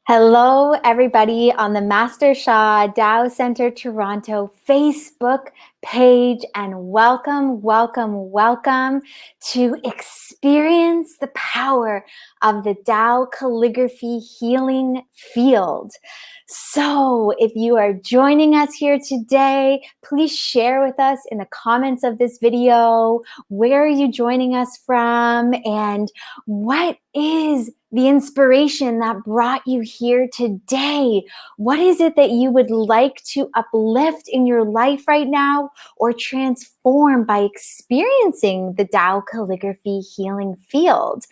Hello, everybody on the Master Shah Tao Center Toronto Facebook page, and welcome to experience the power of the Tao Calligraphy healing field. So if you are joining us here today, please share with us in the comments of this video, where are you joining us from, and what is the inspiration that brought you here today? What is it that you would like to uplift in your life right now or transform by experiencing the Tao Calligraphy healing field?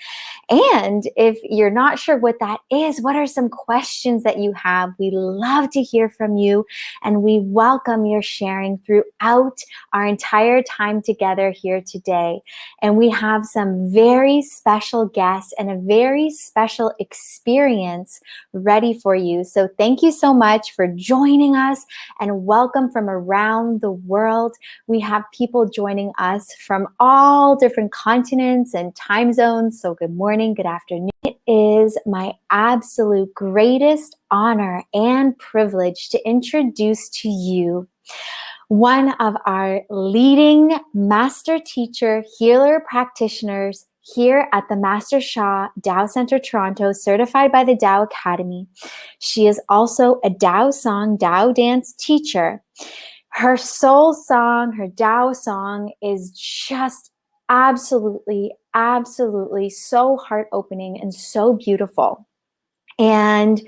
And if you're not sure what that is, what are some questions that you have? We love to hear from you, and we welcome your sharing throughout our entire time together here today. And we have some very special guests and a very special experience ready for you. So thank you so much for joining us, and welcome from around the world. We have people joining us from all different continents and time zones. So good morning, good afternoon. It is my absolute greatest honor and privilege to introduce to you one of our leading master teacher healer practitioners here at the Master Shah Tao Center Toronto, certified by the Tao Academy. She is also a Tao song, Tao dance teacher. Her soul song, her Tao song is just absolutely so heart-opening and so beautiful. And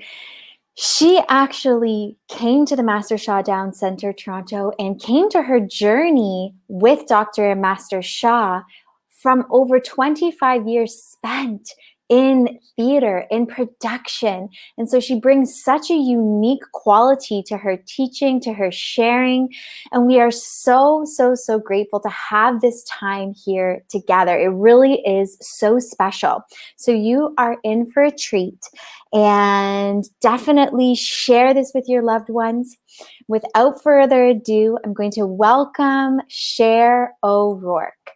she actually came to the Master Shah Tao Center Toronto and came to her journey with Dr. and Master Shah from over 25 years spent in theater, in production. And so she brings such a unique quality to her teaching, to her sharing. And we are so grateful to have this time here together. It really is so special. So you are in for a treat, and definitely share this with your loved ones. Without further ado, I'm going to welcome Cher O'Rourke.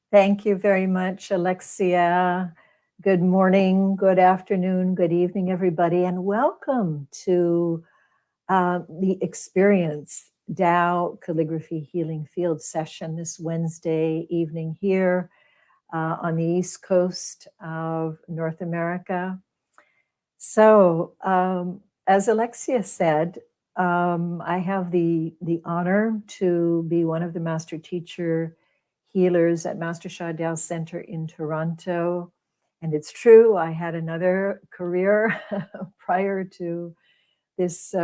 Thank you very much, Alexia. Good morning, good afternoon, good evening, everybody, and welcome to the Experience Tao Calligraphy Healing Field session this Wednesday evening here on the East Coast of North America. So, as Alexia said, I have the honor to be one of the master teacher healers at Master Shah Tao Center in Toronto. And it's true, I had another career prior to this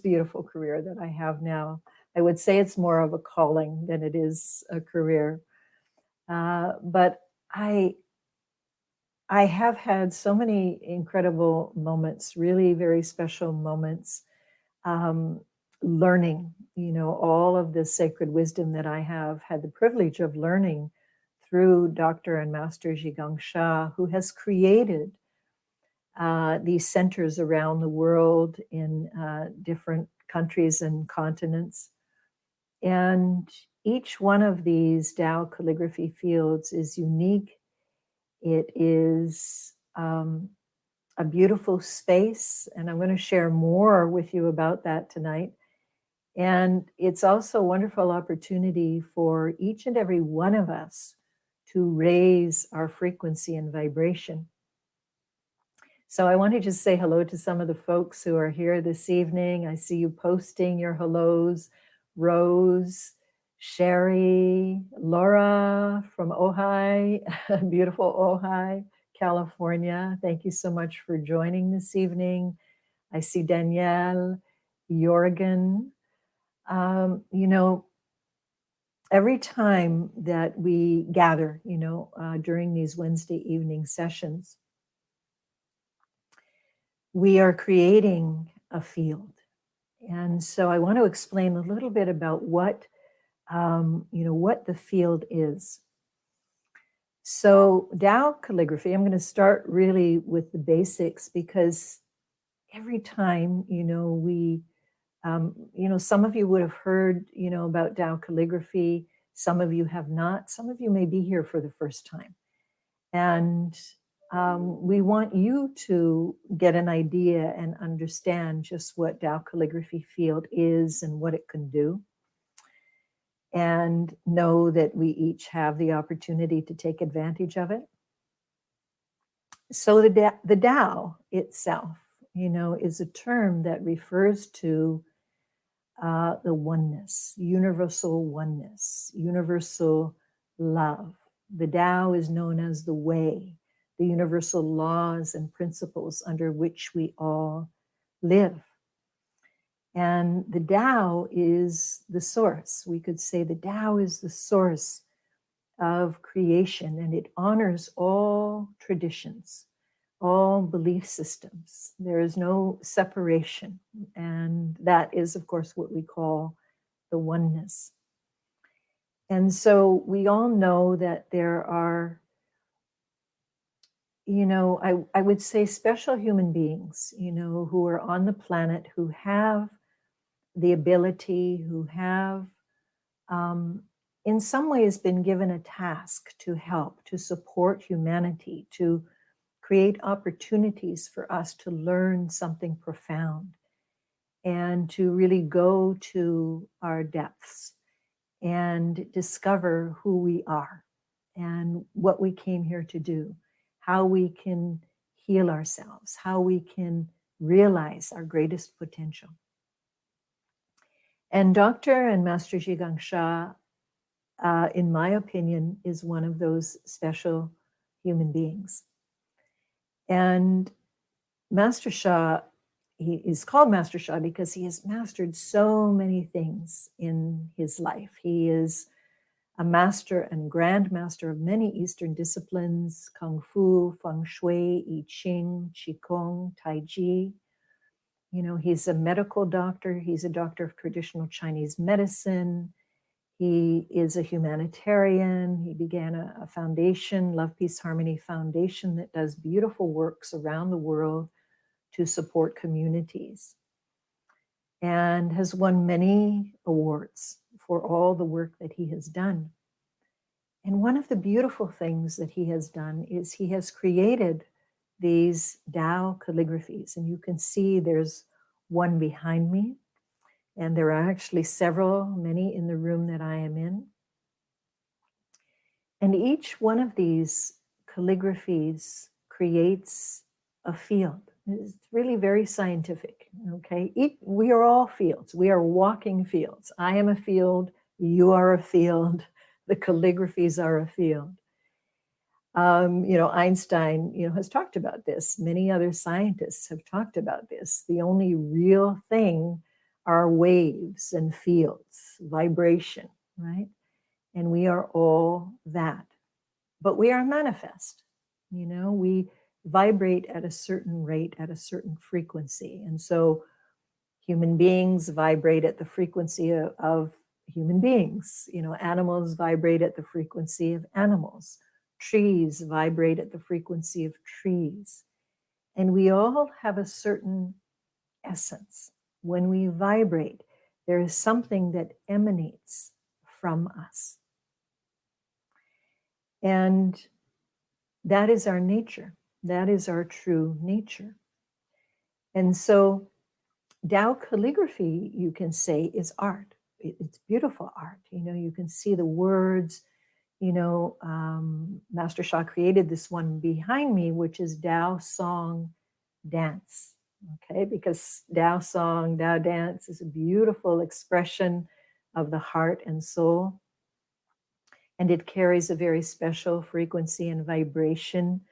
beautiful career that I have now. I would say it's more of a calling than it is a career. But I have had so many incredible moments, really very special moments, learning, all of the sacred wisdom that I have had the privilege of learning through Dr. and Master Zhigang Sha, who has created these centers around the world in different countries and continents. And each one of these Tao calligraphy fields is unique. It is a beautiful space, and I'm going to share more with you about that tonight. And it's also a wonderful opportunity for each and every one of us to raise our frequency and vibration. So I want to just say hello to some of the folks who are here this evening. I see you posting your hellos. Rose, Sherry, Laura from Ojai, beautiful Ojai, California. Thank you so much for joining this evening. I see Danielle, Jorgen. Every time that we gather, during these Wednesday evening sessions, we are creating a field. And so I want to explain a little bit about what the field is. So Tao calligraphy, I'm going to start really with the basics, because every time, we, some of you would have heard, about Tao calligraphy. Some of you have not. Some of you may be here for the first time. And we want you to get an idea and understand just what Tao Calligraphy Field is and what it can do. And know that we each have the opportunity to take advantage of it. So the Tao itself, is a term that refers to the oneness, universal love. The Tao is known as the way, the universal laws and principles under which we all live. And the Tao is the source. We could say the Tao is the source of creation, and it honors all traditions, all belief systems. There is no separation. And that is, of course, what we call the oneness. And so we all know that there are, I would say special human beings, who are on the planet, who have the ability, who have, in some ways, been given a task to help, to support humanity, to create opportunities for us to learn something profound and to really go to our depths and discover who we are and what we came here to do, how we can heal ourselves, how we can realize our greatest potential. And Dr. and Master Zhi Gang Sha, in my opinion, is one of those special human beings. And Master Sha, he is called Master Sha because he has mastered so many things in his life. He is a master and grandmaster of many Eastern disciplines: Kung Fu, Feng Shui, I Ching, Qigong, Tai Chi. He's a medical doctor. He's a doctor of traditional Chinese medicine. He is a humanitarian. He began a foundation, Love, Peace, Harmony Foundation, that does beautiful works around the world to support communities, and has won many awards for all the work that he has done. And one of the beautiful things that he has done is he has created these Tao calligraphies. And you can see there's one behind me, and there are actually many in the room that I am in. And each one of these calligraphies creates a field. It's really very scientific, okay? We are all fields. We are walking fields. I am a field. You are a field. The calligraphies are a field. Einstein, has talked about this. Many other scientists have talked about this. The only real thing are waves and fields, vibration, right? And we are all that. But we are manifest. We vibrate at a certain rate, at a certain frequency. And so human beings vibrate at the frequency of human beings. Animals vibrate at the frequency of animals. Trees vibrate at the frequency of trees. And we all have a certain essence. When we vibrate, there is something that emanates from us. And that is our nature. That is our true nature. And so Tao calligraphy, you can say, is art. It's beautiful art. You can see the words. Master Sha created this one behind me, which is Tao Song Dance. Okay, because Tao Song, Tao Dance is a beautiful expression of the heart and soul. And it carries a very special frequency and vibration,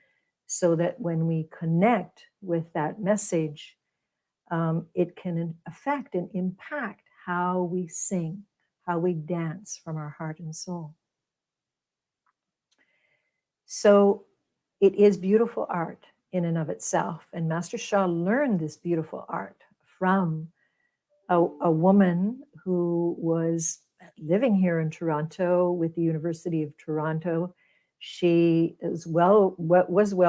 so that when we connect with that message, it can affect and impact how we sing, how we dance from our heart and soul. So it is beautiful art in and of itself. And Master Sha learned this beautiful art from a woman who was living here in Toronto with the University of Toronto. She was well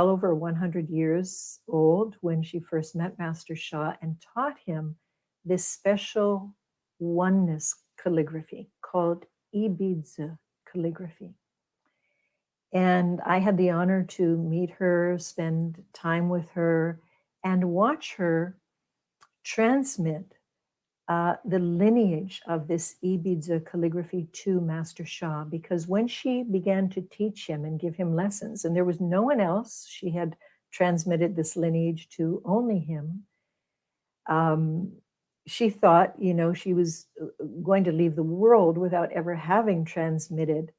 over 100 years old when she first met Master Sha and taught him this special oneness calligraphy called Ibiza calligraphy. And I had the honor to meet her, spend time with her, and watch her transmit the lineage of this Ibiza calligraphy to Master Sha, because when she began to teach him and give him lessons, and there was no one else, she had transmitted this lineage to only him. She thought, she was going to leave the world without ever having transmitted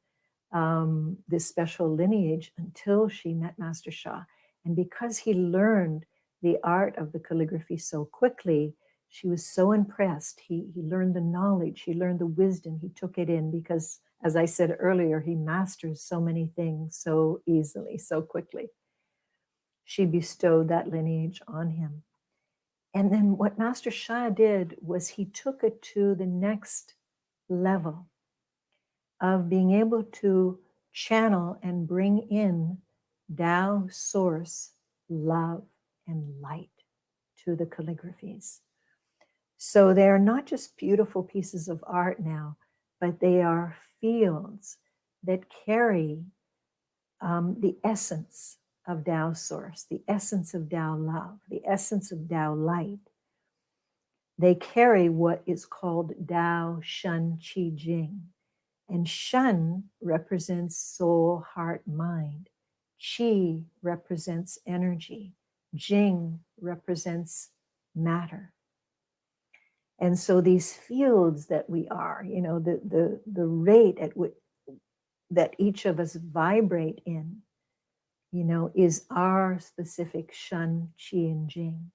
this special lineage until she met Master Sha. And because he learned the art of the calligraphy so quickly, she was so impressed. He learned the knowledge, he learned the wisdom, he took it in because, as I said earlier, he masters so many things so easily, so quickly. She bestowed that lineage on him. And then what Master Sha did was he took it to the next level of being able to channel and bring in Tao source, love, and light to the calligraphies. So they are not just beautiful pieces of art now, but they are fields that carry the essence of Tao source, the essence of Tao love, the essence of Tao light. They carry what is called Tao Shen Qi Jing. And Shen represents soul, heart, mind. Qi represents energy. Jing represents matter. And so these fields that we are, the rate at which that each of us vibrate in, is our specific Shen, Qi, and Jing.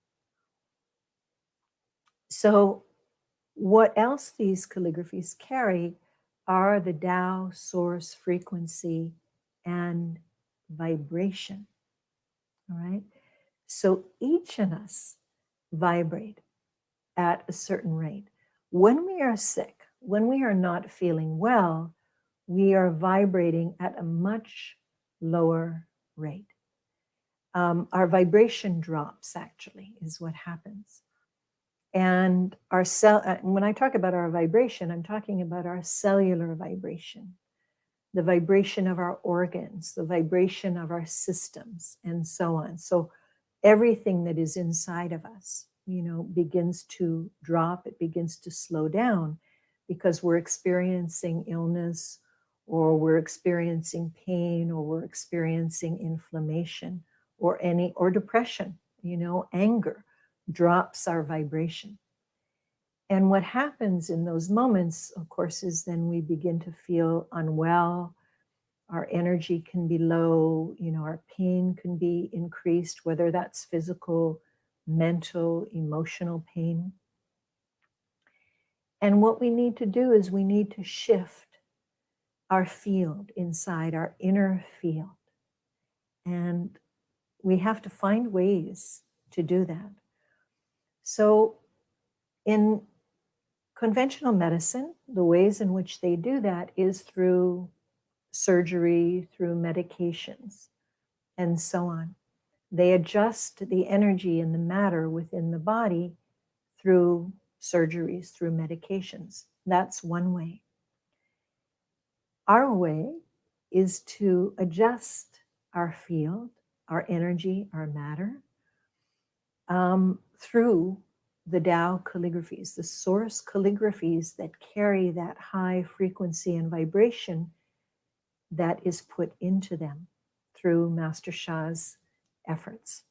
So what else these calligraphies carry are the Tao source frequency and vibration. All right. So each of us vibrate at a certain rate. When we are sick, when we are not feeling well, we are vibrating at a much lower rate. Our vibration drops, actually, is what happens. And our when I talk about our vibration, I'm talking about our cellular vibration, the vibration of our organs, the vibration of our systems, and so on. So everything that is inside of us, begins to drop, it begins to slow down because we're experiencing illness, or we're experiencing pain, or we're experiencing inflammation, or depression, anger drops our vibration. And what happens in those moments, of course, is then we begin to feel unwell. Our energy can be low, our pain can be increased, whether that's physical, mental, emotional pain. And what we need to do is we need to shift our field inside, our inner field. And we have to find ways to do that. So in conventional medicine, the ways in which they do that is through surgery, through medications, and so on. They adjust the energy and the matter within the body through surgeries, through medications. That's one way. Our way is to adjust our field, our energy, our matter, through the Tao calligraphies, the source calligraphies that carry that high frequency and vibration that is put into them through Master Sha's efforts.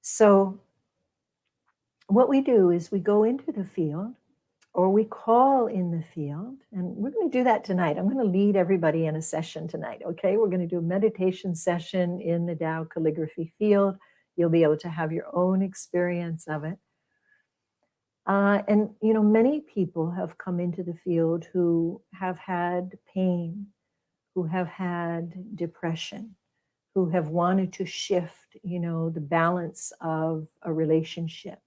So what we do is we go into the field, or we call in the field, and we're going to do that tonight. I'm going to lead everybody in a session tonight, okay? We're going to do a meditation session in the Tao calligraphy field. You'll be able to have your own experience of it. And, many people have come into the field who have had pain, who have had depression, who have wanted to shift, the balance of a relationship,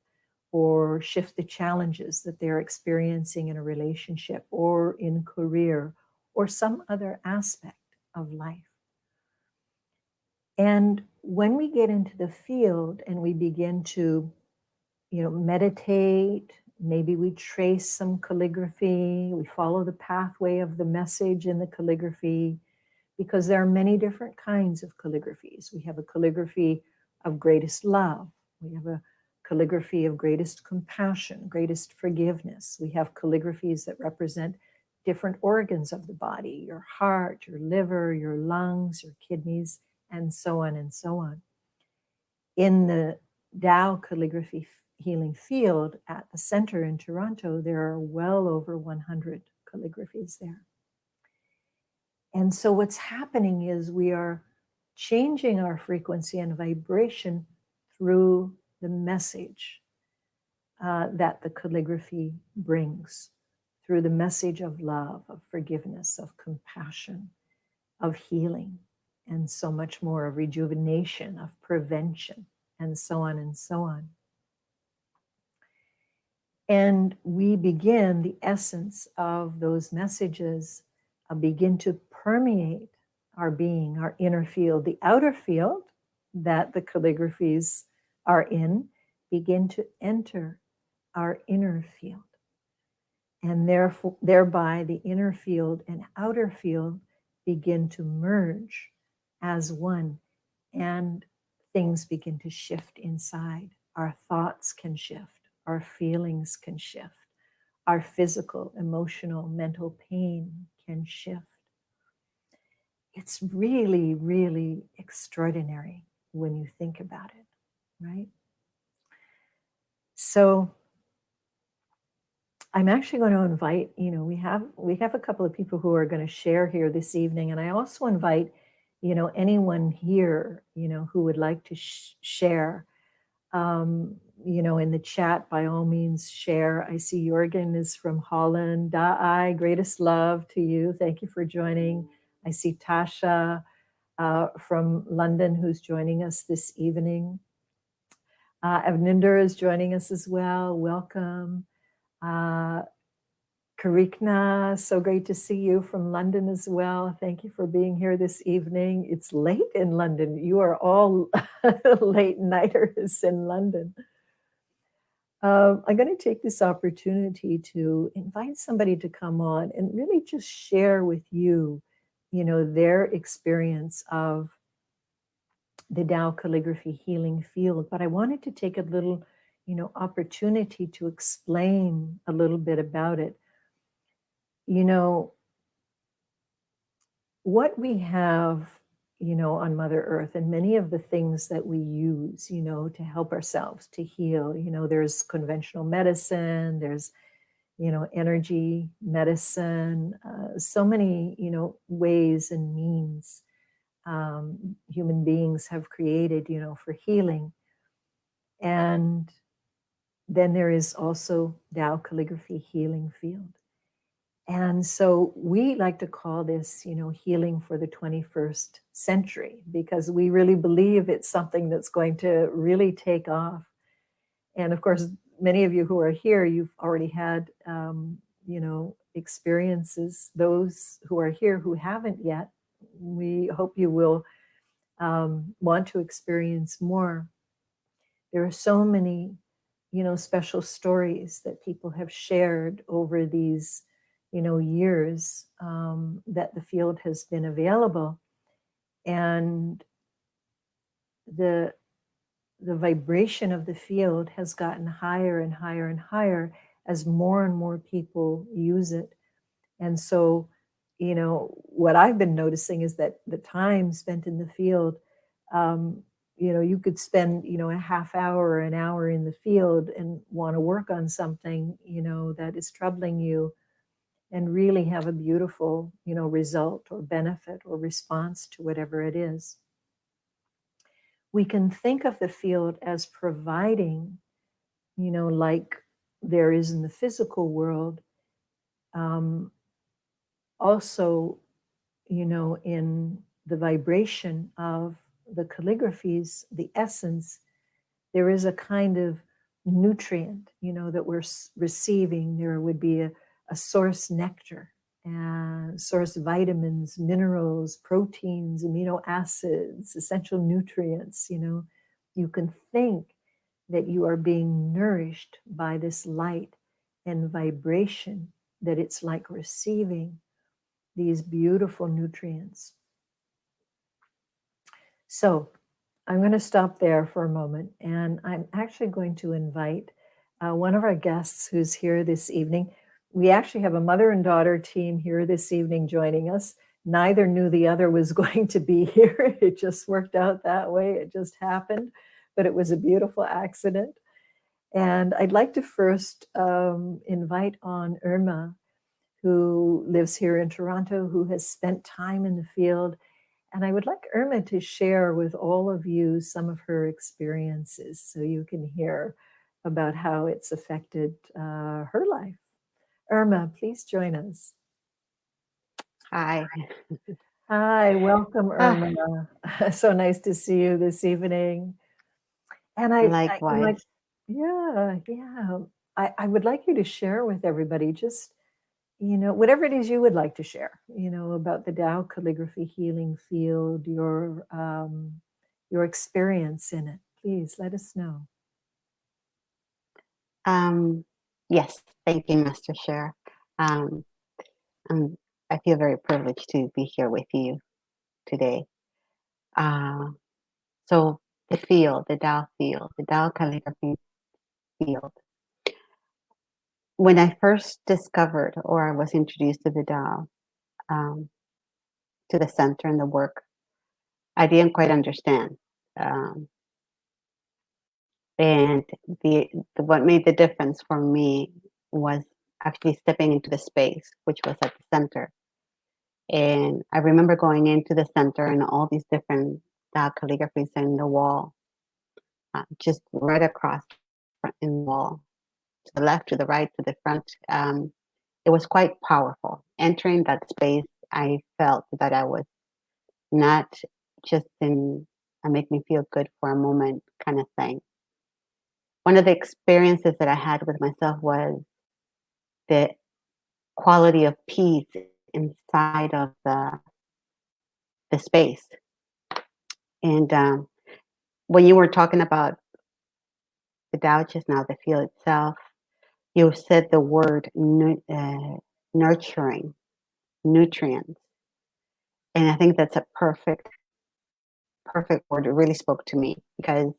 or shift the challenges that they're experiencing in a relationship, or in career, or some other aspect of life. And when we get into the field and we begin to, meditate, maybe we trace some calligraphy, we follow the pathway of the message in the calligraphy, because there are many different kinds of calligraphies. We have a calligraphy of greatest love. We have a calligraphy of greatest compassion, greatest forgiveness. We have calligraphies that represent different organs of the body, your heart, your liver, your lungs, your kidneys, and so on and so on. In the Tao Calligraphy healing field at the center in Toronto, there are well over 100 calligraphies there. And so what's happening is we are changing our frequency and vibration through the message that the calligraphy brings, through the message of love, of forgiveness, of compassion, of healing, and so much more, of rejuvenation, of prevention, and so on and so on. And we begin, the essence of those messages begin to permeate our being, our inner field. The outer field that the calligraphies are in begin to enter our inner field. And therefore, thereby the inner field and outer field begin to merge as one, and things begin to shift inside. Our thoughts can shift. Our feelings can shift. Our physical, emotional, mental pain can shift. It's really, really extraordinary when you think about it, right? So I'm actually going to invite, we have a couple of people who are going to share here this evening, and I also invite, anyone here, who would like to share. In the chat, by all means, share. I see Jorgen is from Holland. Da'ai, greatest love to you. Thank you for joining. I see Tasha from London who's joining us this evening. Avninder is joining us as well. Welcome. Karikna, so great to see you from London as well. Thank you for being here this evening. It's late in London. You are all late nighters in London. I'm going to take this opportunity to invite somebody to come on and really just share with you, their experience of the Tao Calligraphy healing field. But I wanted to take a little, opportunity to explain a little bit about it. What we have, on Mother Earth, and many of the things that we use, to help ourselves to heal, there's conventional medicine, there's, energy medicine, so many, ways and means human beings have created, for healing. And then there is also Tao Calligraphy healing field. And so we like to call this, healing for the 21st century, because we really believe it's something that's going to really take off. And of course, many of you who are here, you've already had, experiences. Those who are here who haven't yet, we hope you will want to experience more. There are so many, special stories that people have shared over these years that the field has been available, and the vibration of the field has gotten higher and higher and higher as more and more people use it. And so, what I've been noticing is that the time spent in the field, you could spend, a half hour or an hour in the field and want to work on something, that is troubling you, and really have a beautiful, result or benefit or response to whatever it is. We can think of the field as providing, like there is in the physical world, also, in the vibration of the calligraphies, the essence, there is a kind of nutrient, that we're receiving. There would be a source nectar, and source vitamins, minerals, proteins, amino acids, essential nutrients. You can think that you are being nourished by this light and vibration, that it's like receiving these beautiful nutrients. So I'm going to stop there for a moment, and I'm actually going to invite one of our guests who's here this evening. We actually have a mother and daughter team here this evening joining us. Neither knew the other was going to be here. It just worked out that way. It just happened, but it was a beautiful accident. And I'd like to first invite on Irma, who lives here in Toronto, who has spent time in the field. And I would like Irma to share with all of you some of her experiences so you can hear about how it's affected her life. Irma, please join us. Hi. Hi, welcome, Ah, Irma. So nice to see you this evening. And likewise. I would like you to share with everybody just, whatever it is you would like to share, about the Tao calligraphy healing field, your experience in it. Please let us know. Yes, thank you, Master Share. Um, um, I feel very privileged to be here with you today. Uh, so the field, the Tao calligraphy field. When I first discovered or I was introduced to the Tao, um, to the center and the work, I didn't quite understand. Um, and what made the difference for me was actually stepping into the space, which was at the center. And I remember going into the center and all these different calligraphies in the wall, just right across in the wall, to the left, to the right, to the front. It was quite powerful. Entering that space, I felt that I was not just in a make me feel good for a moment kind of thing. One of the experiences that I had with myself was the quality of peace inside of the space. And when you were talking about the Tao just now, the field itself, you said the word nurturing, nutrients. And I think that's a perfect word. It really spoke to me because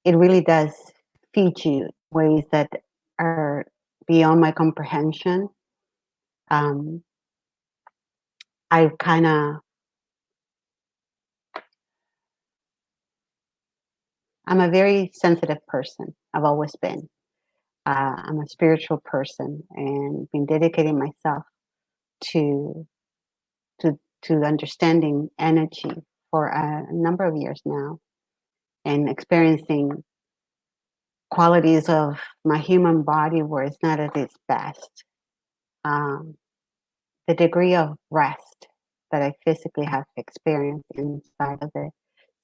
it really does feed you in ways that are beyond my comprehension. Um, I kind of, I'm a very sensitive person. I've always been. I'm a spiritual person and been dedicating myself to to understanding energy for a number of years now and experiencing qualities of my human body where it's not at its best. Um, the degree of rest that I physically have experienced inside of the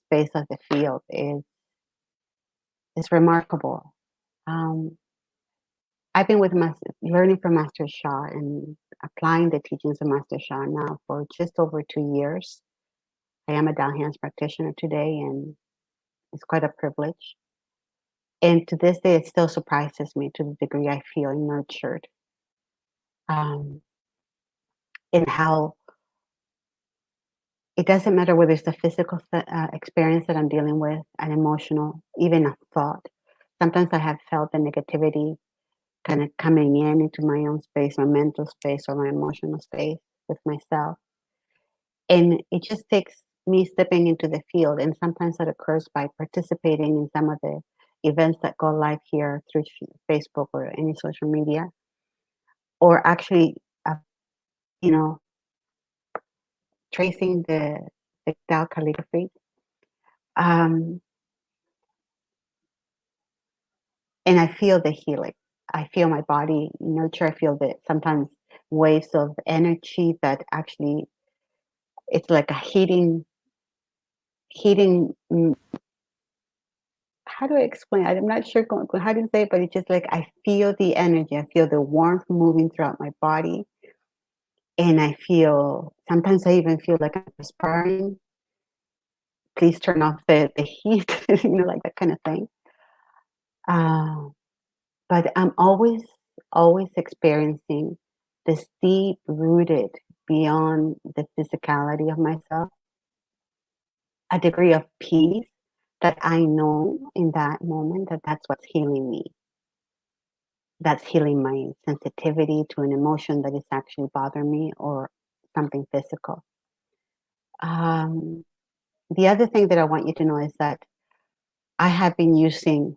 space of the field is remarkable. Um, I've been learning from Master Sha and applying the teachings of Master Sha now for just over 2 years. I am a Tao Hands practitioner today, and it's quite a privilege. And to this day, it still surprises me to the degree I feel nurtured. Um, in how it doesn't matter whether it's the physical experience that I'm dealing with, an emotional, even a thought. Sometimes I have felt the negativity kind of coming into my own space, my mental space, or my emotional space with myself. And it just takes me stepping into the field. And sometimes that occurs by participating in some of the events that go live here through Facebook or any social media, or actually, you know, tracing the Tao calligraphy. Um, and I feel the healing. I feel my body nurture. I feel the sometimes waves of energy that actually it's like a heating. How do I explain? I'm not sure how to say it, but it's just like I feel the energy. I feel the warmth moving throughout my body, and I feel sometimes I even feel like I'm perspiring. Please turn off the heat, like that kind of thing. Uh, but I'm always experiencing this deep rooted beyond the physicality of myself, a degree of peace that I know in that moment that that's what's healing me. That's healing my sensitivity to an emotion that is actually bothering me or something physical. Um, the other thing that I want you to know is that I have been using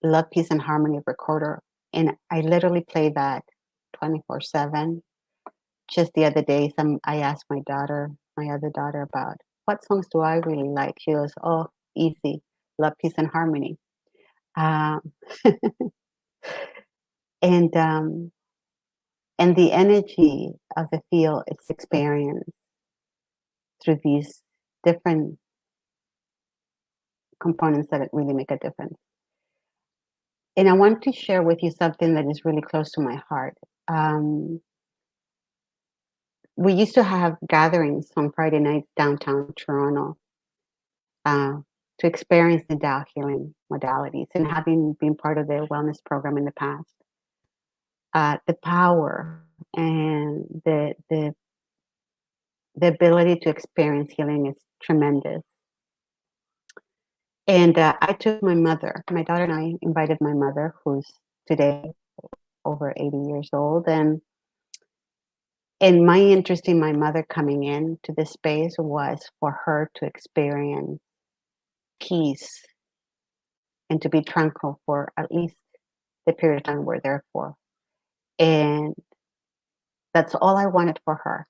Love, Peace, and Harmony recorder, and I literally play that 24/7. Just the other day, I asked my daughter, my other daughter, about what songs do I really like. She goes, "Oh, easy, Love, Peace, and Harmony." Um, and um, and the energy of the field is experienced through these different components that really make a difference. And I want to share with you something that is really close to my heart. Um, we used to have gatherings on Friday nights downtown Toronto uh, to experience the Tao healing modalities. And having been part of the wellness program in the past, the power and the ability to experience healing is tremendous. And I took my mother, my daughter and I invited my mother, who's today over 80 years old. And my interest in my mother coming into this space was for her to experience peace and to be tranquil for at least the period of time we're there for. And that's all I wanted for her,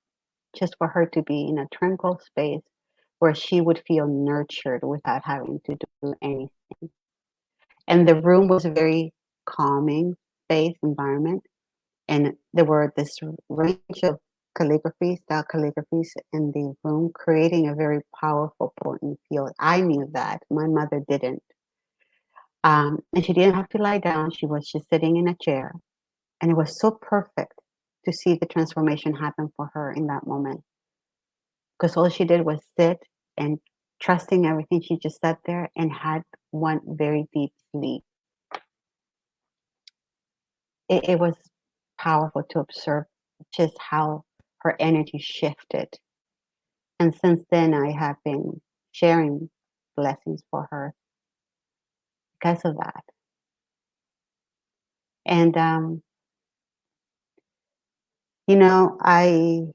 just for her to be in a tranquil space where she would feel nurtured without having to do anything. And the room was a very calming space environment. And there were this range of calligraphies, style calligraphies in the room, creating a very powerful, potent field. I knew that. My mother didn't. And she didn't have to lie down. She was just sitting in a chair. And it was so perfect to see the transformation happen for her in that moment. Because all she did was sit and trusting everything. She just sat there and had one very deep sleep. It was powerful to observe just how her energy shifted. And since then, I have been sharing blessings for her because of that. And, you know, I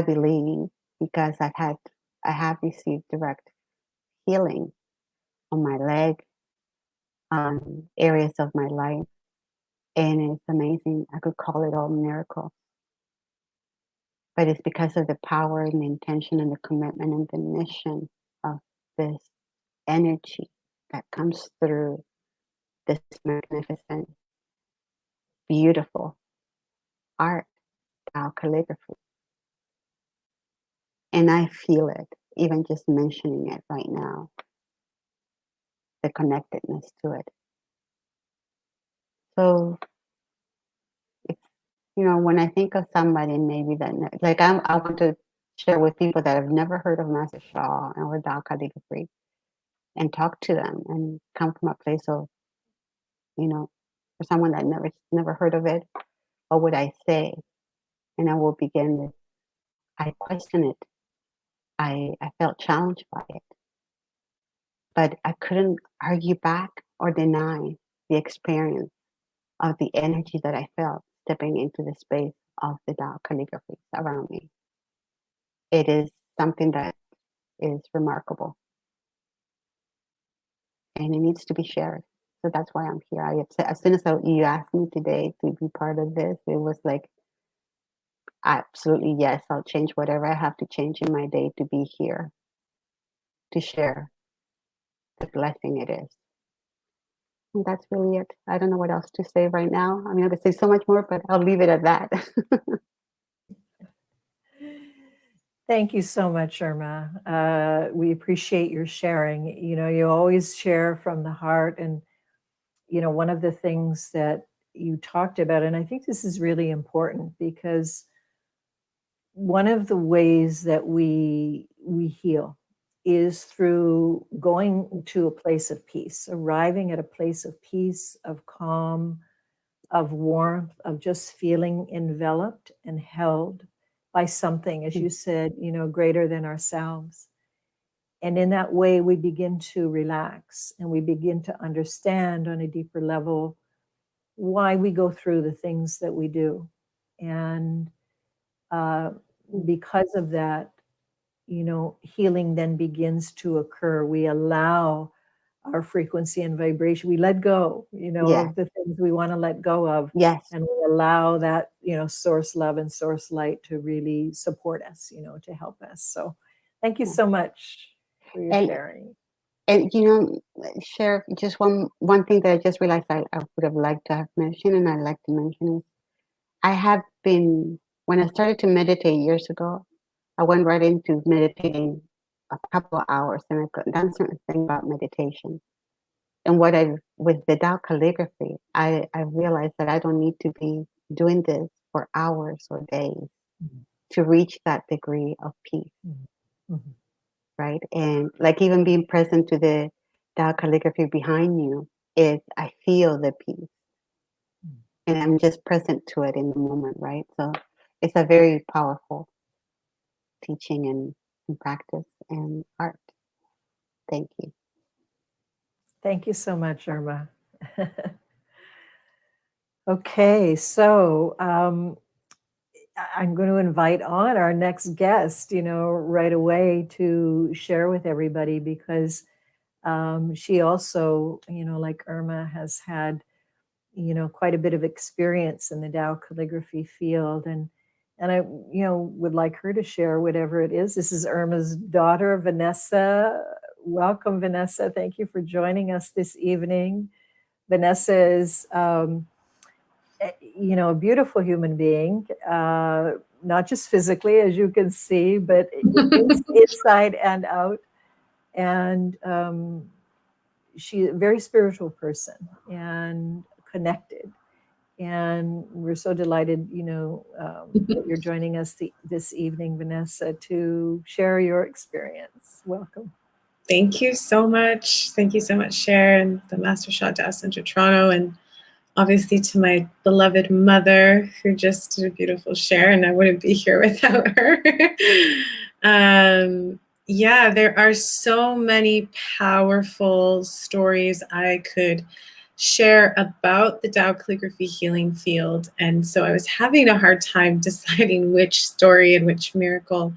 believe because I have received direct healing on my leg, areas of my life, and it's amazing. I could call it all miracle, but it's because of the power and the intention and the commitment and the mission of this energy that comes through this magnificent, beautiful art, Tao calligraphy. And I feel it, even just mentioning it right now, the connectedness to it. So, it's, you know, when I think of somebody maybe that, like I want to share with people that have never heard of Master Shaw or Tao calligraphy and talk to them and come from a place of, you know, for someone that never heard of it, what would I say? And I will begin with, I question it. I felt challenged by it, but I couldn't argue back or deny the experience of the energy that I felt stepping into the space of the Tao calligraphy around me. It is something that is remarkable and it needs to be shared. So that's why I'm here. As soon as you asked me today to be part of this, it was like, absolutely yes, I'll change whatever I have to change in my day to be here to share the blessing it is. And that's really it. I don't know what else to say right now. I mean, I could say so much more, but I'll leave it at that. Thank you so much, Irma. We appreciate your sharing. You know, you always share from the heart. And, you know, one of the things that you talked about, and I think this is really important because one of the ways that we heal is through going to a place of peace, arriving at a place of peace, of calm, of warmth, of just feeling enveloped and held by something, as you said, greater than ourselves. And in that way, we begin to relax and we begin to understand on a deeper level why we go through the things that we do. And because of that, healing then begins to occur. We allow our frequency and vibration. We let go, of the things we want to let go of. Yes. And we allow that, source love and source light to really support us, to help us. So thank you so much for your sharing. And share just one thing that I just realized I would have liked to have mentioned, and I'd like to mention is I have been, when I started to meditate years ago, I went right into meditating a couple of hours, and I've done certain thing about meditation. And with the Tao calligraphy, I realized that I don't need to be doing this for hours or days to reach that degree of peace. Right? And like even being present to the Tao calligraphy behind you is I feel the peace. And I'm just present to it in the moment, right? So it's a very powerful teaching and practice and art. Thank you. Thank you so much, Irma. Okay, so I'm going to invite on our next guest, right away to share with everybody, because she also, like Irma, has had, quite a bit of experience in the Tao calligraphy field. And I, would like her to share whatever it is. This is Irma's daughter, Vanessa. Welcome, Vanessa. Thank you for joining us this evening. Vanessa is, a beautiful human being, not just physically, as you can see, but inside and out. And she's a very spiritual person and connected. And we're so delighted, that you're joining us this evening, Vanessa, to share your experience. Welcome. Thank you so much. Thank you so much, Sharon, the Master Shah TaoCentreToronto, and obviously to my beloved mother, who just did a beautiful share, and I wouldn't be here without her. Yeah, there are so many powerful stories I could share about the Tao calligraphy healing field. And so I was having a hard time deciding which story and which miracle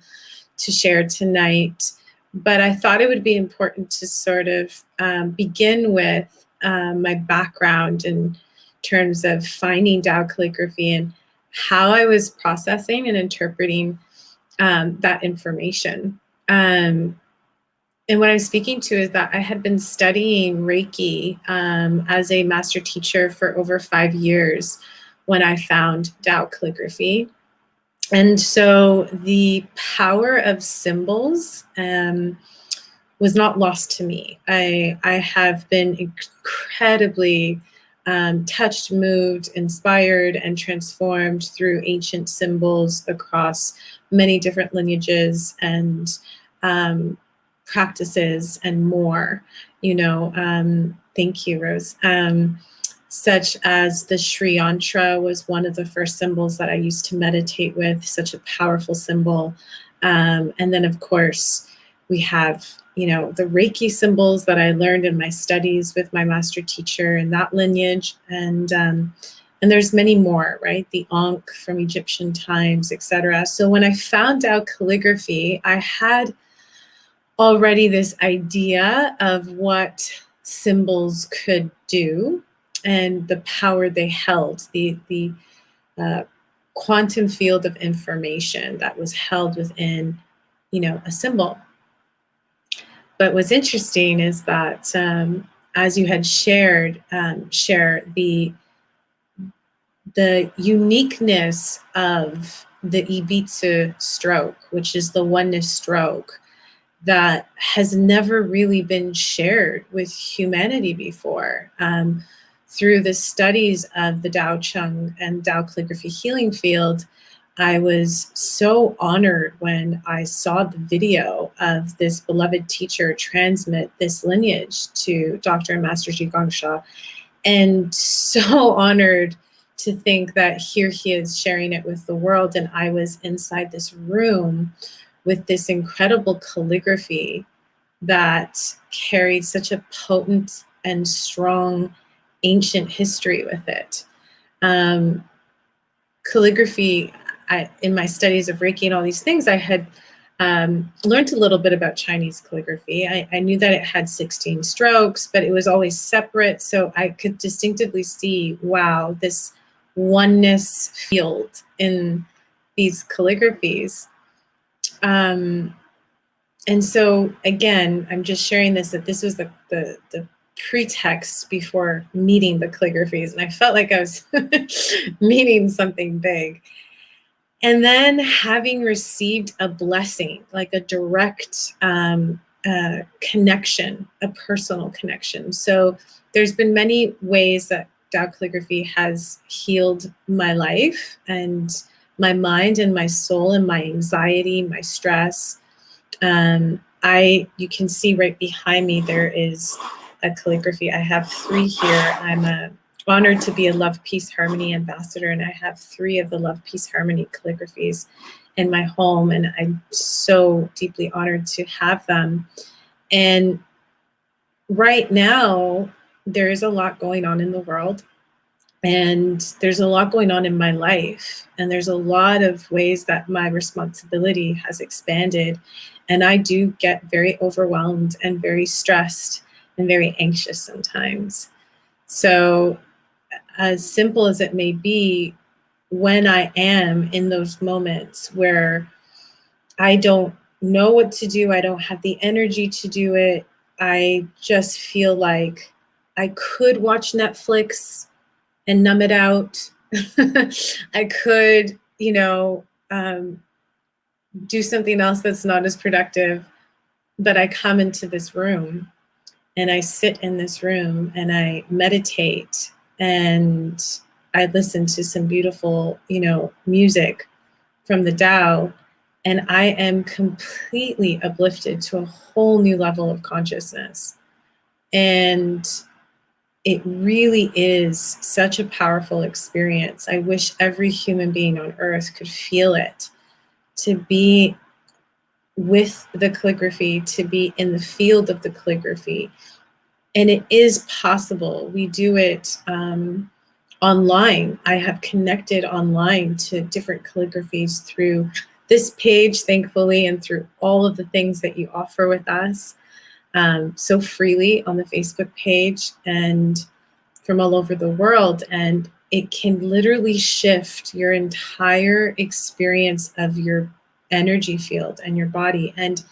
to share tonight. But I thought it would be important to sort of begin with my background in terms of finding Tao calligraphy and how I was processing and interpreting that information. And what I'm speaking to is that I had been studying Reiki as a master teacher for over 5 years when I found Tao calligraphy. And so the power of symbols was not lost to me. I have been incredibly touched, moved, inspired, and transformed through ancient symbols across many different lineages and practices and more, thank you, Rose. Such as the Sri Yantra was one of the first symbols that I used to meditate with, such a powerful symbol. And then of course we have, the Reiki symbols that I learned in my studies with my master teacher in that lineage. And there's many more, right? The Ankh from Egyptian times, etc. So when I found out calligraphy, I had already this idea of what symbols could do and the power they held, the quantum field of information that was held within, a symbol. But what's interesting is that, as you had shared, the uniqueness of the Ibitsu stroke, which is the oneness stroke, that has never really been shared with humanity before. Through the studies of the Tao Chang and Tao calligraphy healing field, I was so honored when I saw the video of this beloved teacher transmit this lineage to Dr. and Master Zhi Gang Sha, and so honored to think that here he is sharing it with the world, and I was inside this room with this incredible calligraphy that carried such a potent and strong ancient history with it. Calligraphy, in my studies of Reiki and all these things, I had learned a little bit about Chinese calligraphy. I knew that it had 16 strokes, but it was always separate. So I could distinctively see, wow, this oneness field in these calligraphies. And so again, I'm just sharing this, that this was the pretext before meeting the calligraphies. And I felt like I was meeting something big. And then having received a blessing, like a direct connection, a personal connection. So there's been many ways that Tao Calligraphy has healed my life and my mind and my soul and my anxiety, my stress. You can see right behind me, there is a calligraphy. I have 3 here. I'm honored to be a Love, Peace, Harmony ambassador, and I have 3 of the Love, Peace, Harmony calligraphies in my home, and I'm so deeply honored to have them. And right now, there is a lot going on in the world, and there's a lot going on in my life, and there's a lot of ways that my responsibility has expanded, and I do get very overwhelmed and very stressed and very anxious sometimes. So as simple as it may be, when I am in those moments where I don't know what to do, I don't have the energy to do it, I just feel like I could watch Netflix and numb it out. I could, do something else that's not as productive, but I come into this room and I sit in this room and I meditate and I listen to some beautiful, music from the Tao, and I am completely uplifted to a whole new level of consciousness. And it really is such a powerful experience. I wish every human being on earth could feel it, to be with the calligraphy, to be in the field of the calligraphy. And it is possible. We do it online. I have connected online to different calligraphies through this page, thankfully, and through all of the things that you offer with us so freely on the Facebook page and from all over the world. And it can literally shift your entire experience of your energy field and your body. And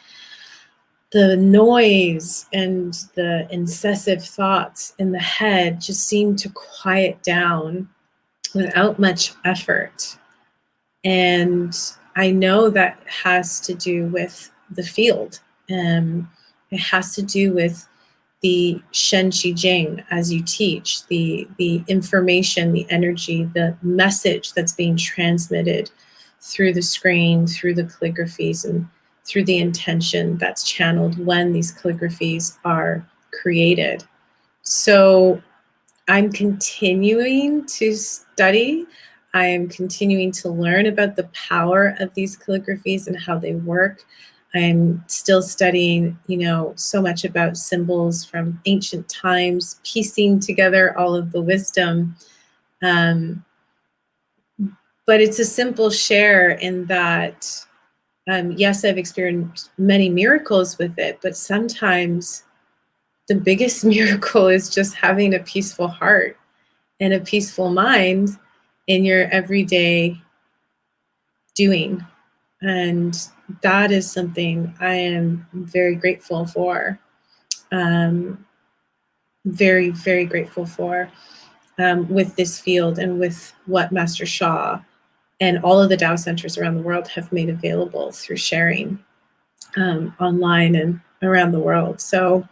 the noise and the incessive thoughts in the head just seem to quiet down without much effort. And I know that has to do with the field. It has to do with the Shen Qi Jing as you teach, the information, the energy, the message that's being transmitted through the screen, through the calligraphies, and through the intention that's channeled when these calligraphies are created. So I'm continuing to study. I am continuing to learn about the power of these calligraphies and how they work. I'm still studying, so much about symbols from ancient times, piecing together all of the wisdom. But it's a simple share in that, yes, I've experienced many miracles with it, but sometimes the biggest miracle is just having a peaceful heart and a peaceful mind in your everyday doing. And that is something I am very grateful for. Very, very grateful for with this field and with what Master Sha and all of the Tao centers around the world have made available through sharing online and around the world. So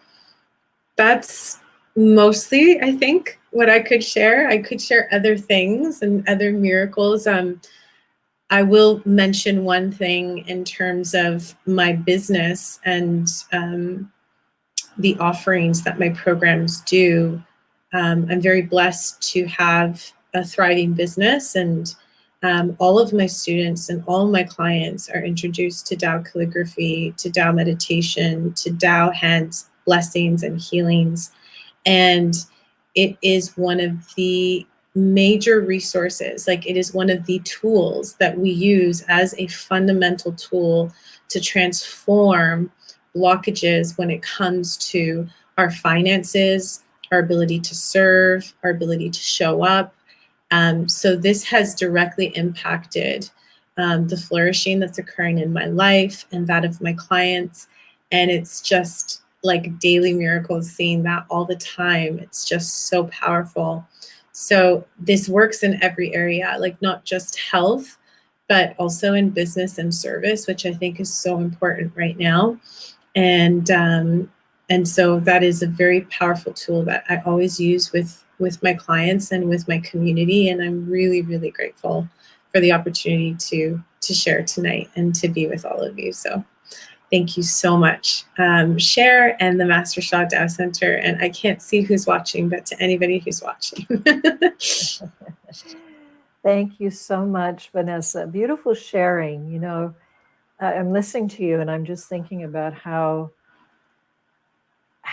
that's mostly, I think, what I could share. I could share other things and other miracles. I will mention one thing in terms of my business and the offerings that my programs do. I'm very blessed to have a thriving business, and all of my students and all of my clients are introduced to Tao calligraphy, to Tao meditation, to Tao hands blessings and healings. And it is one of the major resources, like it is one of the tools that we use as a fundamental tool to transform blockages when it comes to our finances, our ability to serve, our ability to show up. So this has directly impacted the flourishing that's occurring in my life and that of my clients. And it's just like daily miracles, seeing that all the time. It's just so powerful. So this works in every area, like not just health, but also in business and service, which I think is so important right now. And so that is a very powerful tool that I always use with my clients and with my community. And I'm really, really grateful for the opportunity to share tonight and to be with all of you. So thank you so much. Cher and the Master Sha Tao Center. And I can't see who's watching, but to anybody who's watching. Thank you so much, Vanessa. Beautiful sharing. You know, I'm listening to you and I'm just thinking about how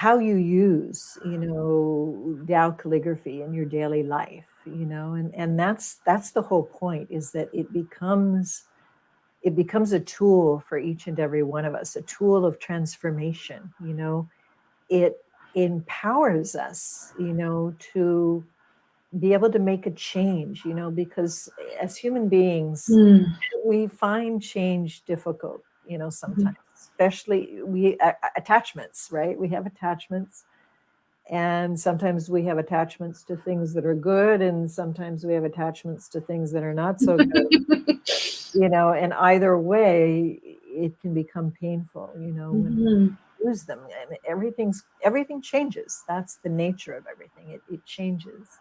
you use, you know, Tao calligraphy in your daily life, you know, and that's the whole point, is that it becomes a tool for each and every one of us, a tool of transformation. You know, it empowers us, you know, to be able to make a change, you know, because as human beings, we find change difficult, you know, sometimes, especially attachments, right? We have attachments, and sometimes we have attachments to things that are good, and sometimes we have attachments to things that are not so good. You know, and either way, it can become painful, you know, when we lose them, and everything changes. That's the nature of everything. It changes.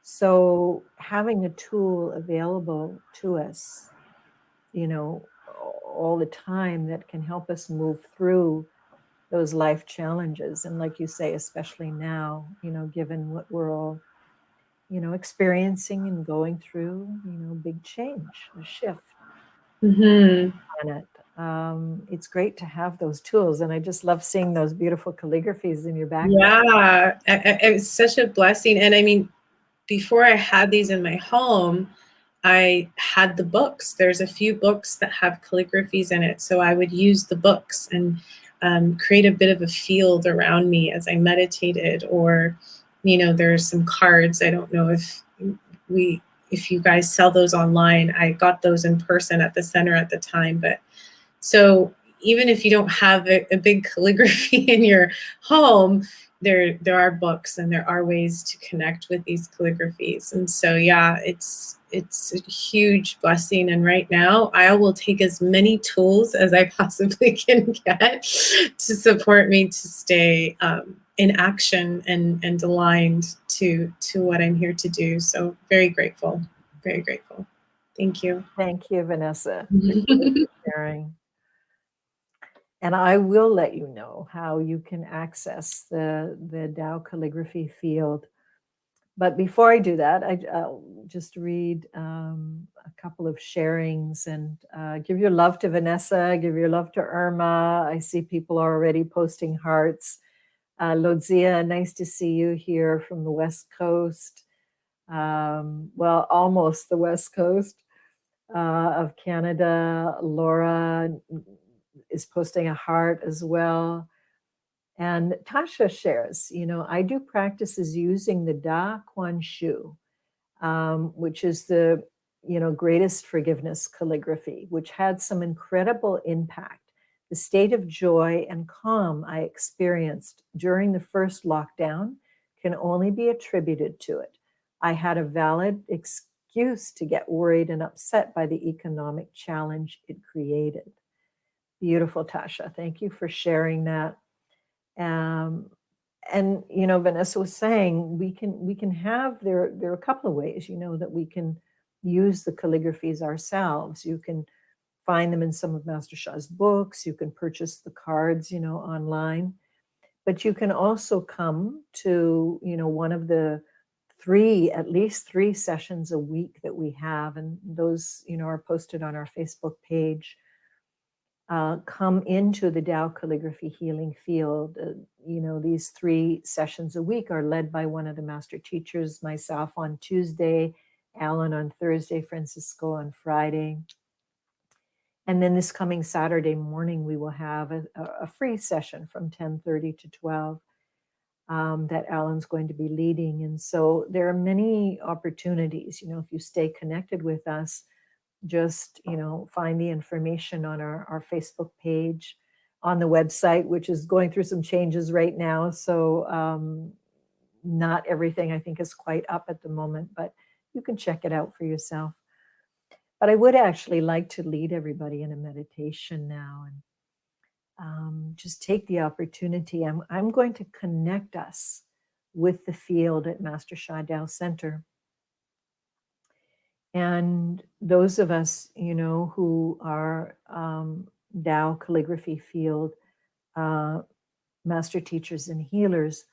So having a tool available to us, you know, all the time, that can help us move through those life challenges. And like you say, especially now, you know, given what we're all, you know, experiencing and going through, you know, big change, a shift on it. It's great to have those tools. And I just love seeing those beautiful calligraphies in your background. Yeah, it's such a blessing. And I mean, before I had these in my home, I had the books. There's a few books that have calligraphies in it. So I would use the books and create a bit of a field around me as I meditated. Or, you know, there's some cards. I don't know if you guys sell those online. I got those in person at the center at the time. But so even if you don't have a big calligraphy in your home, there are books and there are ways to connect with these calligraphies. And so, yeah, it's a huge blessing. And right now, I will take as many tools as I possibly can get to support me to stay in action and aligned to what I'm here to do. So very grateful, very grateful. Thank you. Thank you, Vanessa, for sharing. And I will let you know how you can access the Tao calligraphy field. But before I do that, I'll just read a couple of sharings and give your love to Vanessa, give your love to Irma. I see people are already posting hearts. Lodzia, nice to see you here from the West Coast. Well, almost the West Coast of Canada. Laura is posting a heart as well. And Tasha shares, you know, I do practices using the Da Kuan Shu, which is the, you know, greatest forgiveness calligraphy, which had some incredible impact. The state of joy and calm I experienced during the first lockdown can only be attributed to it. I had a valid excuse to get worried and upset by the economic challenge it created. Beautiful, Tasha. Thank you for sharing that. And you know, Vanessa was saying we can have there are a couple of ways, you know, that we can use the calligraphies ourselves. You can find them in some of Master Sha's books. You can purchase the cards, you know, online. But you can also come to, you know, one of the at least three sessions a week that we have, and those, are posted on our Facebook page. Come into the Tao Calligraphy Healing Field. These 3 sessions a week are led by one of the master teachers, myself on Tuesday, Alan on Thursday, Francisco on Friday. And then this coming Saturday morning, we will have a free session from 10:30 to 12 that Alan's going to be leading. And so there are many opportunities, if you stay connected with us, just, find the information on our Facebook page, on the website, which is going through some changes right now. So not everything I think is quite up at the moment, but you can check it out for yourself. But I would actually like to lead everybody in a meditation now, and just take the opportunity. I'm going to connect us with the field at Master Sha Tao Center. And those of us, who are Tao Calligraphy Field master teachers and healers,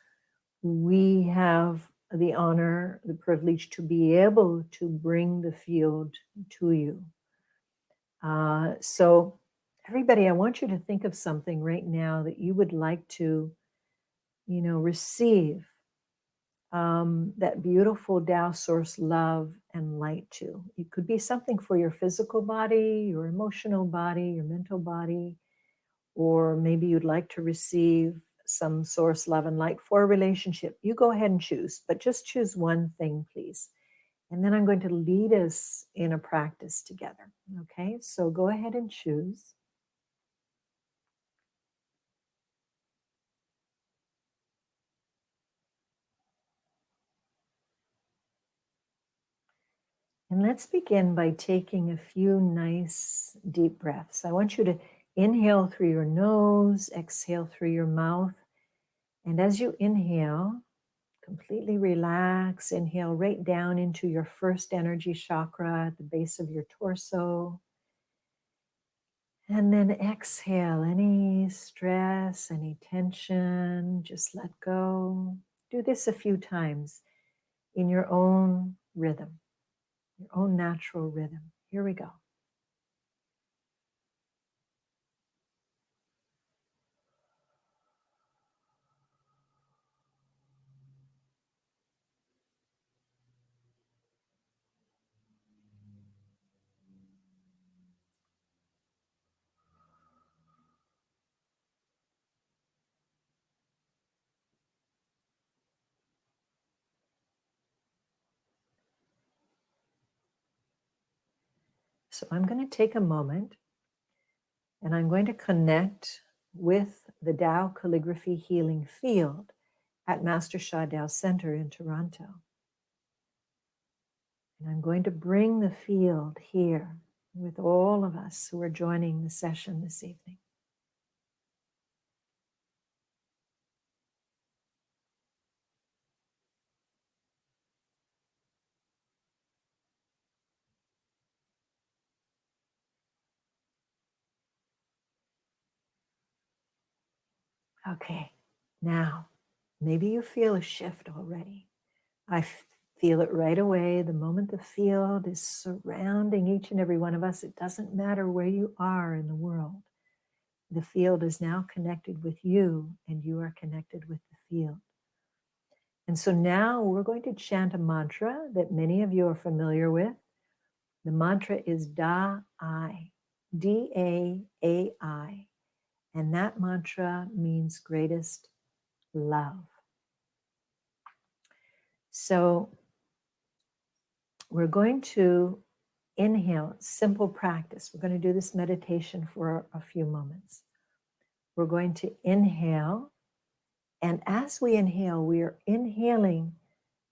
we have the honor, the privilege to be able to bring the field to you. So everybody, I want you to think of something right now that you would like to, receive that beautiful Tao source love and light to. It could be something for your physical body, your emotional body, your mental body, or maybe you'd like to receive some source love and light for a relationship. You go ahead and choose, but just choose one thing, please. And then I'm going to lead us in a practice together. Okay, so go ahead and choose. And let's begin by taking a few nice deep breaths. I want you to inhale through your nose, exhale through your mouth. And as you inhale, completely relax. Inhale right down into your first energy chakra at the base of your torso. And then exhale any stress, any tension, just let go. Do this a few times in your own rhythm, your own natural rhythm. Here we go. So I'm going to take a moment and I'm going to connect with the Tao Calligraphy Healing Field at Master Sha Tao Center in Toronto. And I'm going to bring the field here with all of us who are joining the session this evening. Okay, now, maybe you feel a shift already. I feel it right away. The moment the field is surrounding each and every one of us, it doesn't matter where you are in the world. The field is now connected with you, and you are connected with the field. And so now we're going to chant a mantra that many of you are familiar with. The mantra is Da-I, D-A-A-I. And that mantra means greatest love. So we're going to inhale, simple practice. We're going to do this meditation for a few moments. We're going to inhale, and as we inhale, we are inhaling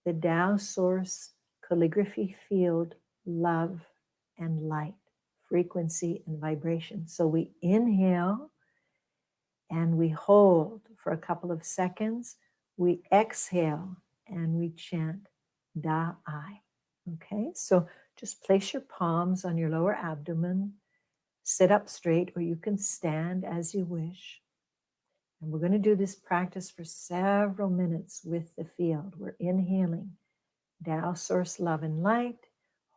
the Tao Source Calligraphy Field love and light, frequency and vibration. So we inhale and we hold for a couple of seconds. We exhale and we chant Da-I. Okay, so just place your palms on your lower abdomen, sit up straight, or you can stand as you wish. And we're going to do this practice for several minutes with the field. We're inhaling Tao, source, love, and light.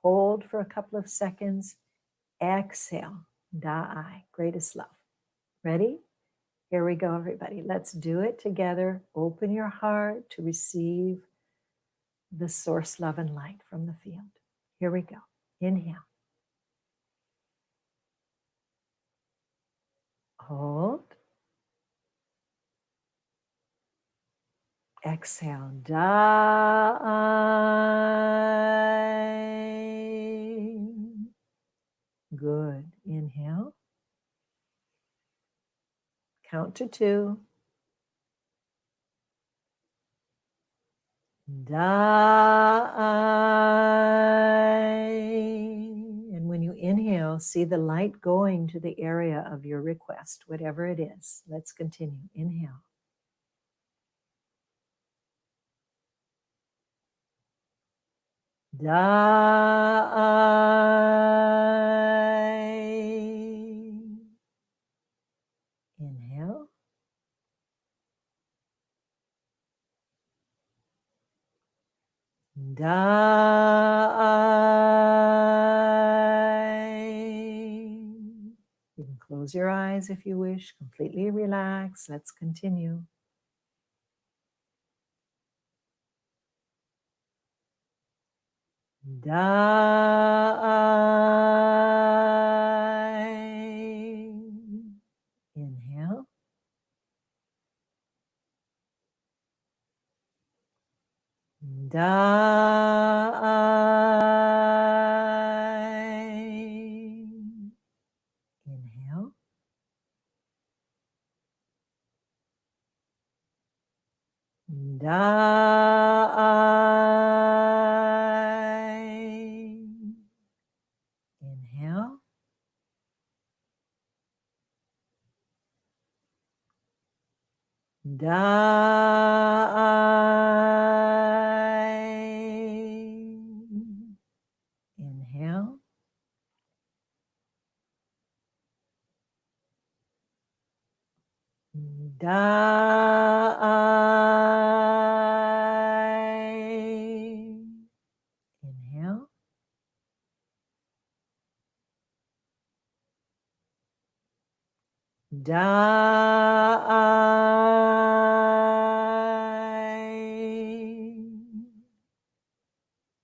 Hold for a couple of seconds. Exhale. Da-I, greatest love. Ready? Here we go, everybody. Let's do it together. Open your heart to receive the source, love, and light from the field. Here we go. Inhale. Hold. Exhale. Da-I. Good. Inhale. Count to 2. Da-I. And when you inhale, see the light going to the area of your request, whatever it is. Let's continue. Inhale. Da-I. Inhale. Da-I. You can close your eyes if you wish, completely relax. Let's continue. Da-I. Inhale. Da-I. Inhale. Da-I. Inhale. Da-I. Inhale. Da-I. Inhale. Da-I.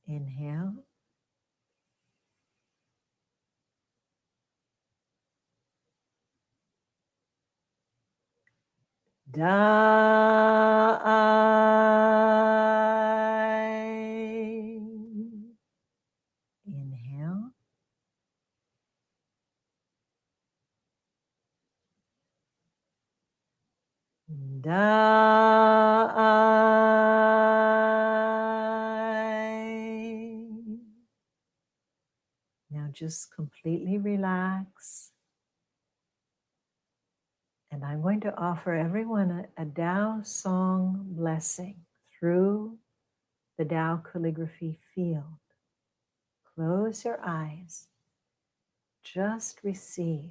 Inhale. Da-I. Inhale. Da-I. Now just completely relax. And I'm going to offer everyone a Tao song blessing through the Tao calligraphy field. Close your eyes. Just receive.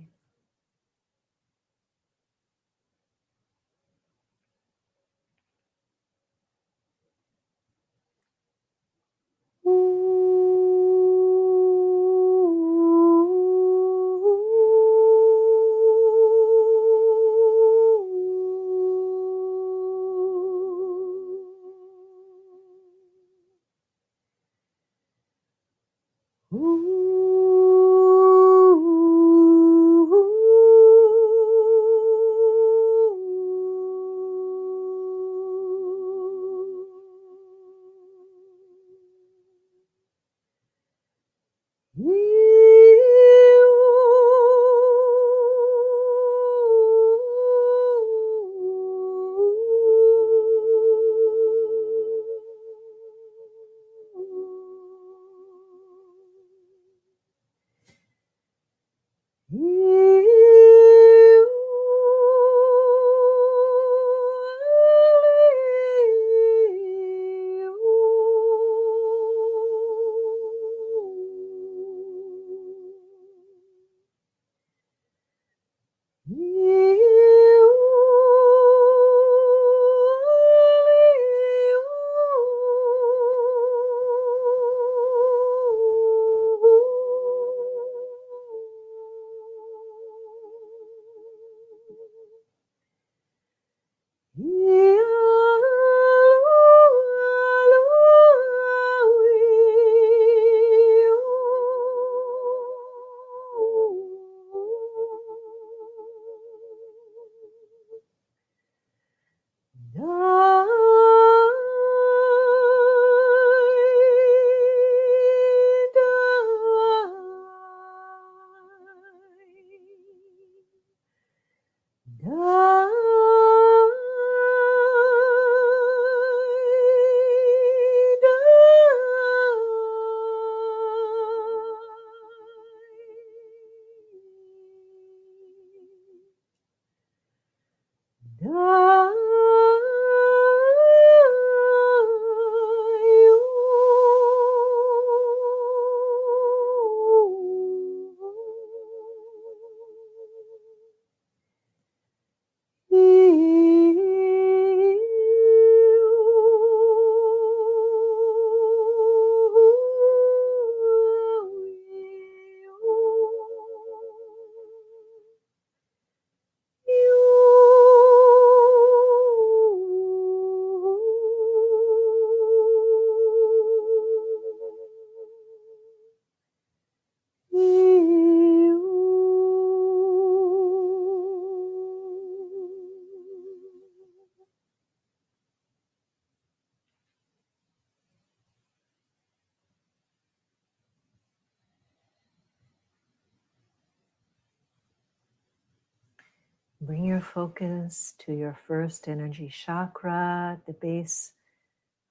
Bring your focus to your first energy chakra at the base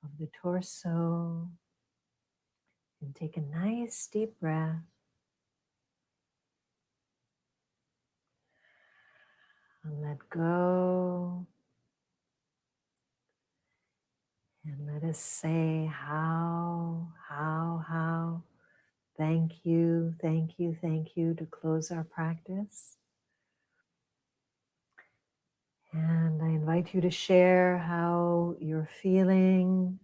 of the torso, and take a nice deep breath. And let go. And let us say how, thank you, thank you, thank you to close our practice. And I invite you to share how you're feeling.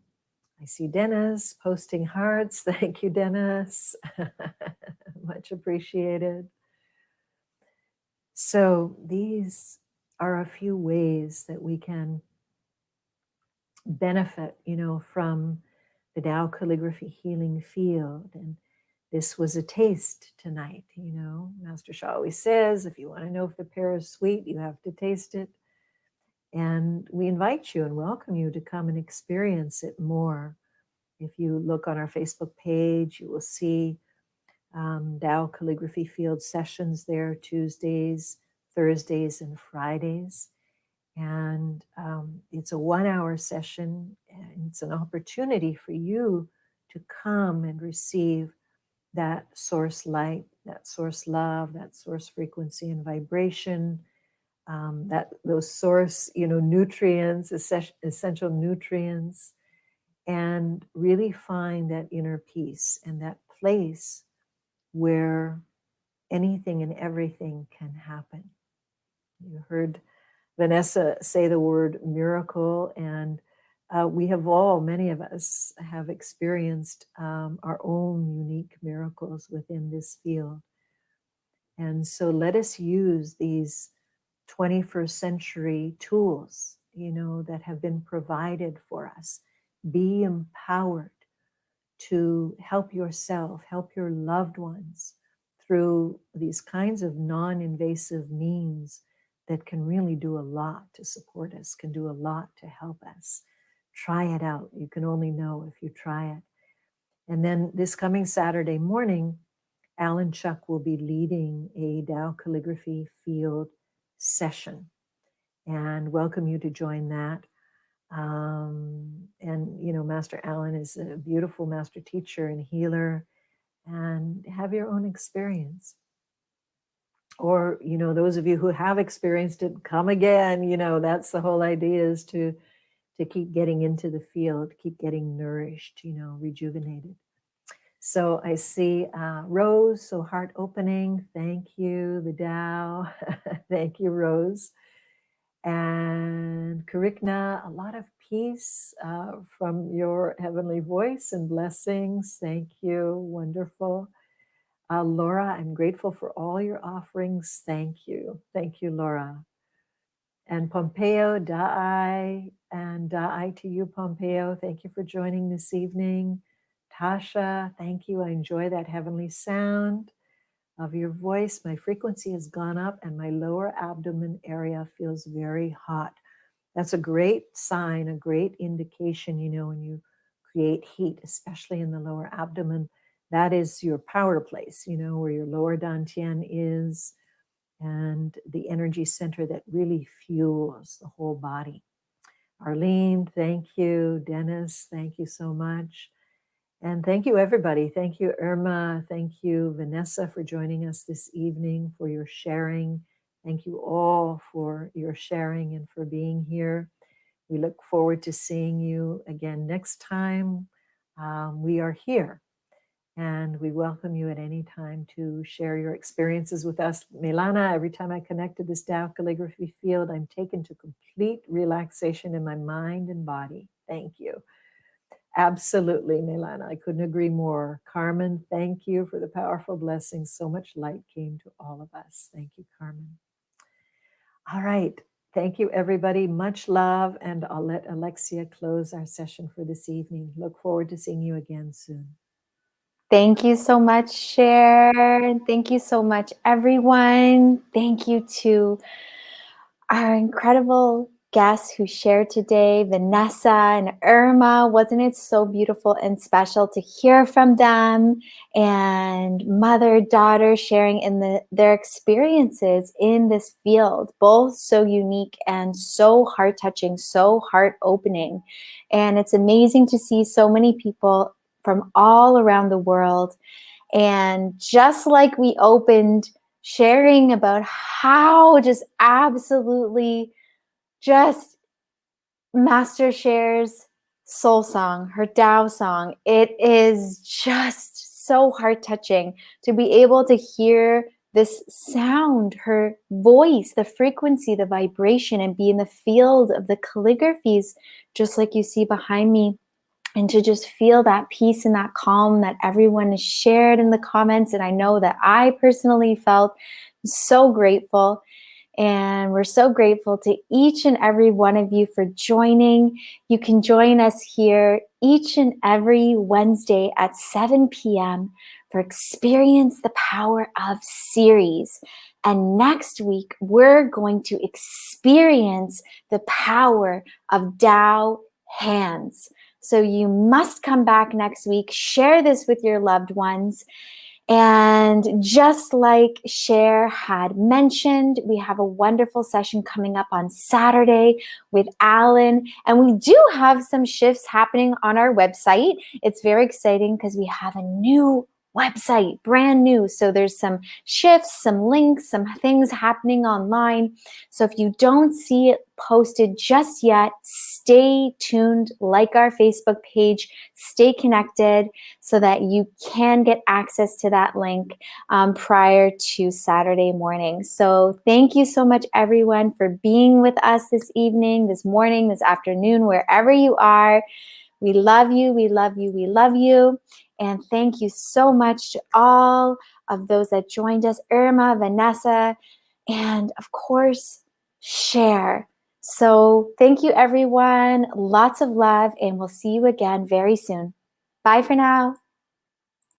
I see Dennis posting hearts. Thank you, Dennis. Much appreciated. So these are a few ways that we can benefit, from the Tao Calligraphy healing field. And this was a taste tonight. Master Sha always says, if you want to know if the pear is sweet, you have to taste it. And we invite you and welcome you to come and experience it more. If you look on our Facebook page, you will see Tao Calligraphy Field sessions there, Tuesdays, Thursdays, and Fridays. And it's a 1-hour session. And it's an opportunity for you to come and receive that source light, that source love, that source frequency and vibration, those source, nutrients, essential nutrients, and really find that inner peace and that place where anything and everything can happen. You heard Vanessa say the word miracle, and we have many of us have experienced our own unique miracles within this field. And so let us use these 21st century tools, that have been provided for us. Be empowered to help yourself, help your loved ones through these kinds of non-invasive means that can really do a lot to support us, can do a lot to help us. Try it out. You can only know if you try it. And then this coming Saturday morning, Alan Chuck will be leading a Tao Calligraphy field session, and welcome you to join that. And Master Alan is a beautiful master teacher and healer, and have your own experience. Or, those of you who have experienced it, come again. That's the whole idea, is to keep getting into the field, keep getting nourished, rejuvenated. So I see Rose, so heart opening. Thank you, the Tao. Thank you, Rose. And Karikna, a lot of peace from your heavenly voice and blessings. Thank you. Wonderful. Laura, I'm grateful for all your offerings. Thank you. Thank you, Laura. And Pompeo, Da'ai, and Da'ai to you, Pompeo. Thank you for joining this evening. Tasha, thank you. I enjoy that heavenly sound of your voice. My frequency has gone up and my lower abdomen area feels very hot. That's a great sign, a great indication, when you create heat, especially in the lower abdomen. That is your power place, where your lower dantian is, and the energy center that really fuels the whole body. Arlene, thank you. Dennis, thank you so much. And thank you, everybody. Thank you, Irma. Thank you, Vanessa, for joining us this evening, for your sharing. Thank you all for your sharing and for being here. We look forward to seeing you again next time. We are here, and we welcome you at any time to share your experiences with us. Milana, every time I connect to this Tao calligraphy field, I'm taken to complete relaxation in my mind and body. Thank you. Absolutely, Milana. I couldn't agree more. Carmen, thank you for the powerful blessings. So much light came to all of us. Thank you, Carmen. All right. Thank you, everybody. Much love. And I'll let Alexia close our session for this evening. Look forward to seeing you again soon. Thank you so much, Cher. Thank you so much, everyone. Thank you to our incredible guests who shared today, Vanessa and Irma. Wasn't it so beautiful and special to hear from them, and mother, daughter sharing in their experiences in this field, both so unique and so heart-touching, so heart-opening. And it's amazing to see so many people from all around the world. And just like we opened sharing about how just absolutely just Master Cher's soul song, her Tao song, it is just so heart-touching to be able to hear this sound, her voice, the frequency, the vibration, and be in the field of the calligraphies, just like you see behind me. And to just feel that peace and that calm that everyone has shared in the comments. And I know that I personally felt so grateful. And we're so grateful to each and every one of you for joining. You can join us here each and every Wednesday at 7 p.m. for Experience the Power of series. And next week, we're going to experience the power of Tao hands. So you must come back next week, share this with your loved ones. And just like Cher had mentioned, we have a wonderful session coming up on Saturday with Alan. And we do have some shifts happening on our website. It's very exciting because we have a new website, brand new. So there's some shifts, some links, some things happening online. So if you don't see it posted just yet, stay tuned, like our Facebook page, stay connected so that you can get access to that link prior to Saturday morning. So thank you so much, everyone, for being with us this evening, this morning, this afternoon, wherever you are. We love you, we love you, we love you. And thank you so much to all of those that joined us, Irma, Vanessa, and of course, Cher. So thank you, everyone. Lots of love, and we'll see you again very soon. Bye for now.